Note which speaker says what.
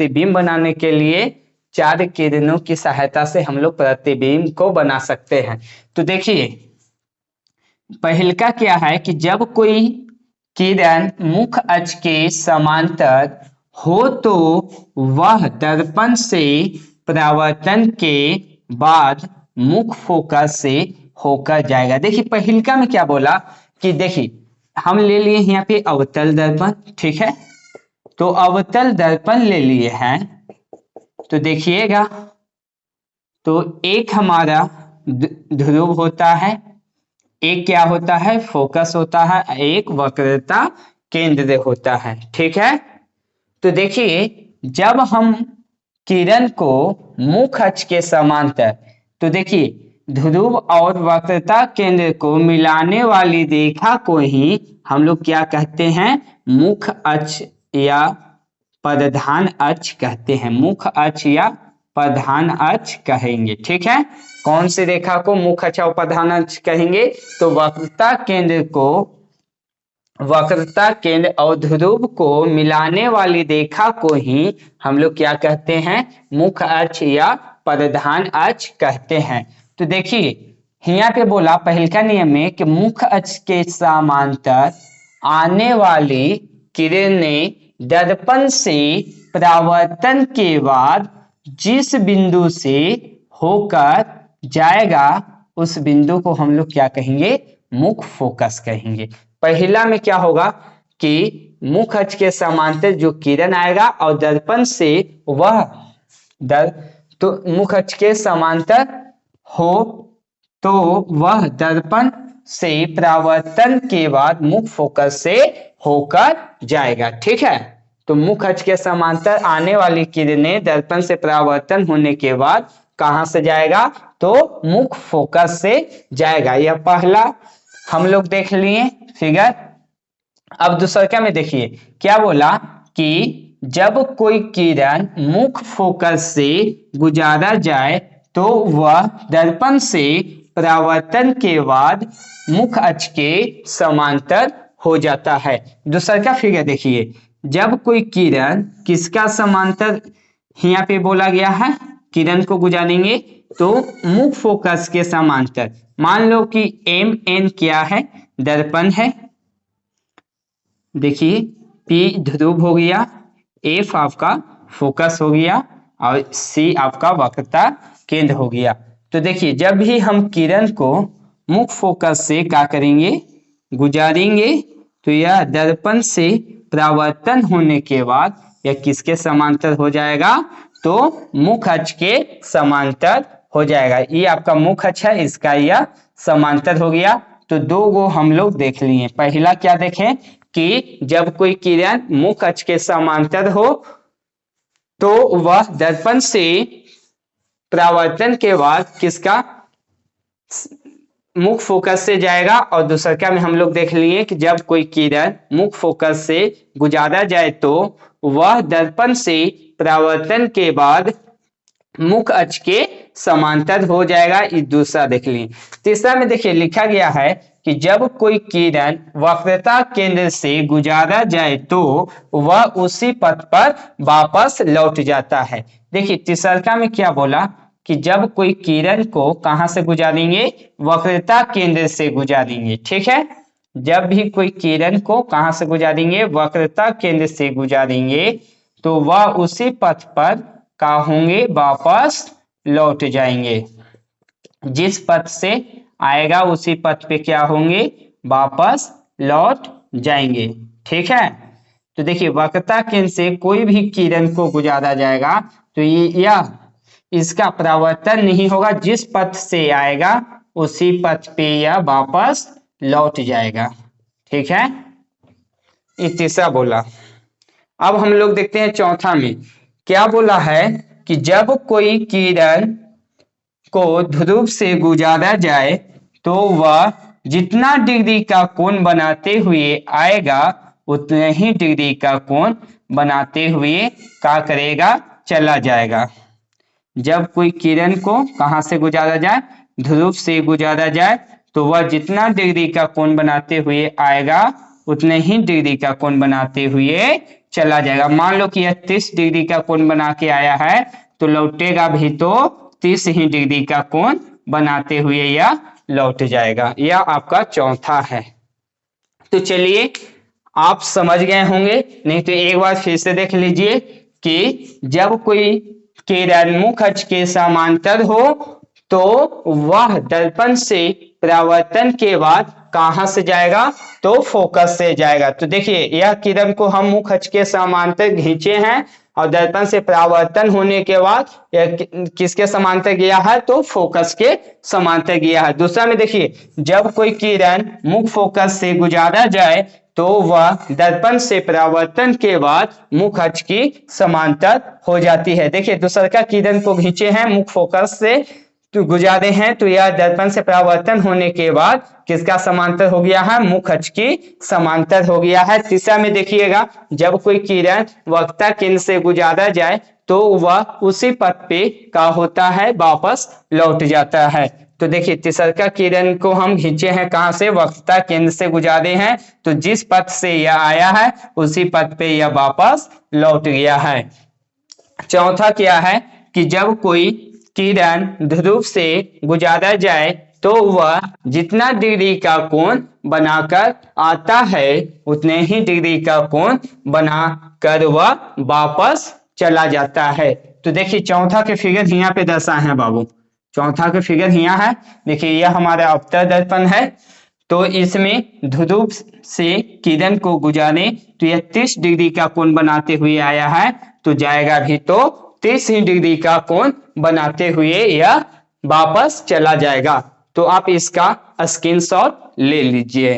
Speaker 1: प्रतिबिंब बनाने के लिए 4 किरणों की सहायता से हम लोग प्रतिबिंब को बना सकते हैं। तो देखिए पहलका क्या है कि जब कोई किरण मुख्य अक्ष के समांतर हो तो वह दर्पण से परावर्तन के बाद मुख्य फोकस से होकर जाएगा। देखिए पहलका में क्या बोला कि देखिए हम ले लिए यहाँ पे अवतल दर्पण, ठीक है, तो अवतल दर्पण ले लिए हैं। तो देखिएगा तो एक हमारा ध्रुव होता है, एक क्या होता है, फोकस होता है, एक वक्रता केंद्र होता है, ठीक है। तो देखिए जब हम किरण को मुख्य अक्ष के समांतर, तो देखिए ध्रुव और वक्रता केंद्र को मिलाने वाली रेखा को ही हम लोग क्या कहते हैं, मुख्य अक्ष या प्रधान अक्ष कहते हैं, मुख्य अक्ष या प्रधान अक्ष कहेंगे, ठीक है। कौन सी रेखा को मुख्य अक्ष और प्रधान अक्ष कहेंगे, तो वक्रता केंद्र और ध्रुव को मिलाने वाली रेखा को ही हम लोग क्या कहते हैं, मुख्य अक्ष या प्रधान अक्ष कहते हैं। तो देखिए यहाँ पे बोला पहलका नियम में कि मुख्य अक्ष के समांतर आने वाली किरणें दर्पण से परावर्तन के बाद जिस बिंदु से होकर जाएगा उस बिंदु को हम लोग क्या कहेंगे, मुख्य फोकस कहेंगे। पहला में क्या होगा कि मुख्य अक्ष के समांतर जो किरण आएगा और दर्पण से वह तो मुख्य अक्ष के समांतर हो तो वह दर्पण से परावर्तन के बाद मुख्य फोकस से होकर जाएगा, ठीक है। तो मुख्य अक्ष के समांतर आने वाली किरणें दर्पण से परावर्तन होने के बाद कहां से जाएगा, तो मुख्य फोकस से जाएगा। यह पहला हम लोग देख लिए फिगर। अब दूसरा में देखिए क्या बोला कि जब कोई किरण मुख्य फोकस से गुजारा जाए तो वह दर्पण से परावर्तन के बाद मुख्य अक्ष के समांतर हो जाता है। दूसरा फिगर देखिए, जब कोई किरण किसका समांतर यहाँ पे बोला गया है, किरण को गुजारेंगे तो मुख्य फोकस के समांतर। मान लो कि एम एन क्या है, दर्पण है, देखिए पी ध्रुव हो गया, एफ आपका फोकस हो गया और सी आपका वक्रता केंद्र हो गया। तो देखिए जब भी हम किरण को मुख्य फोकस से क्या करेंगे, गुजारेंगे, तो यह दर्पण से परावर्तन होने के बाद यह किसके समांतर हो जाएगा, तो मुख्य अक्ष के समांतर हो जाएगा। ये आपका मुख्य अक्ष है, इसका यह समांतर हो गया। तो दो गो हम लोग देख लिए। पहला क्या देखें कि जब कोई किरण मुख्य अक्ष के समांतर हो तो वह दर्पण से परावर्तन के बाद किसका, मुख्य फोकस से जाएगा। और दूसरा में हम लोग देख लिए कि जब कोई किरण मुख्य फोकस से गुजारा जाए तो वह दर्पण से परावर्तन के बाद मुख्य अक्ष के समांतर हो जाएगा। ये दूसरा देख लिए। तीसरा में देखिए लिखा गया है कि जब कोई किरण वक्रता केंद्र से गुजारा जाए तो वह उसी पथ पर वापस लौट जाता है। देखिए तीसरा में क्या बोला कि जब कोई किरण को कहां से गुजारेंगे, वक्रता केंद्र से गुजारेंगे, ठीक है। जब भी कोई किरण को कहां से गुजारेंगे, वक्रता केंद्र से गुजारेंगे, तो वह उसी पथ पर का होंगे, वापस लौट जाएंगे। जिस पथ से आएगा उसी पथ पे क्या होंगे, वापस लौट जाएंगे, ठीक है। तो देखिए वक्रता केंद्र से कोई भी किरण को गुजारा जाएगा तो यह इसका परावर्तन नहीं होगा, जिस पथ से आएगा उसी पथ पे यह वापस लौट जाएगा, ठीक है। ये तीसरा बोला। अब हम लोग देखते हैं चौथा में क्या बोला है कि जब कोई किरण को ध्रुव से गुजारा जाए तो वह जितना डिग्री का कोण बनाते हुए आएगा उतने ही डिग्री का कोण बनाते हुए क्या करेगा, चला जाएगा। जब कोई किरण को कहां से गुजारा जाए, ध्रुव से गुजारा जाए, तो वह जितना डिग्री का कोण बनाते हुए आएगा उतने ही डिग्री का कोण बनाते हुए चला जाएगा। मान लो कि यह 30 डिग्री का कोण बना के आया है तो लौटेगा भी तो 30 ही डिग्री का कोण बनाते हुए यह लौट जाएगा। यह आपका चौथा है। तो चलिए आप समझ गए होंगे, नहीं तो एक बार फिर से देख लीजिए कि जब कोई किरण मुख अक्ष के समांतर हो तो वह दर्पण से परावर्तन के बाद कहां से जाएगा, तो फोकस से जाएगा। तो देखिए यह किरण को हम मुख अक्ष के समांतर खींचे हैं और दर्पण से परावर्तन होने के बाद यह किसके समांतर गया है, तो फोकस के समांतर गया है। दूसरा में देखिए जब कोई किरण मुख फोकस से गुजारा जाए तो वह दर्पण से परावर्तन के बाद मुख अक्ष की समांतर हो जाती है। देखिए दूसरा का किरण को खींचे हैं मुख फोकस से तो गुजारे हैं तो यह दर्पण से परावर्तन होने के बाद किसका समांतर हो गया है, मुख अक्ष की समांतर हो गया है। तीसरा में देखिएगा जब कोई किरण वक्ता केंद्र से गुजारा जाए तो वह उसी पथ पे का होता है, वापस लौट जाता है। तो देखिए तीसरा किरण को हम खींचे हैं कहां से, वक्ता केंद्र से गुजारे हैं तो जिस पथ से यह आया है उसी पथ पे यह वापस लौट गया है। चौथा क्या है कि जब कोई किरण ध्रुव से गुजारा जाए तो वह जितना डिग्री का कोण बनाकर आता है उतने ही डिग्री का कोण बनाकर वह वापस चला जाता है। तो देखिए चौथा के फिगर यहाँ पे दर्शाए हैं बाबू, चौथा के फिगर यहाँ है। देखिए यह हमारा अवतल दर्पण है तो इसमें ध्रुव से किरण को गुजारे तो यह 30 डिग्री का कोण बनाते हुए आया है तो जाएगा भी तो 30 डिग्री का कोण बनाते हुए यह वापस चला जाएगा। तो आप इसका स्क्रीनशॉट ले लीजिए।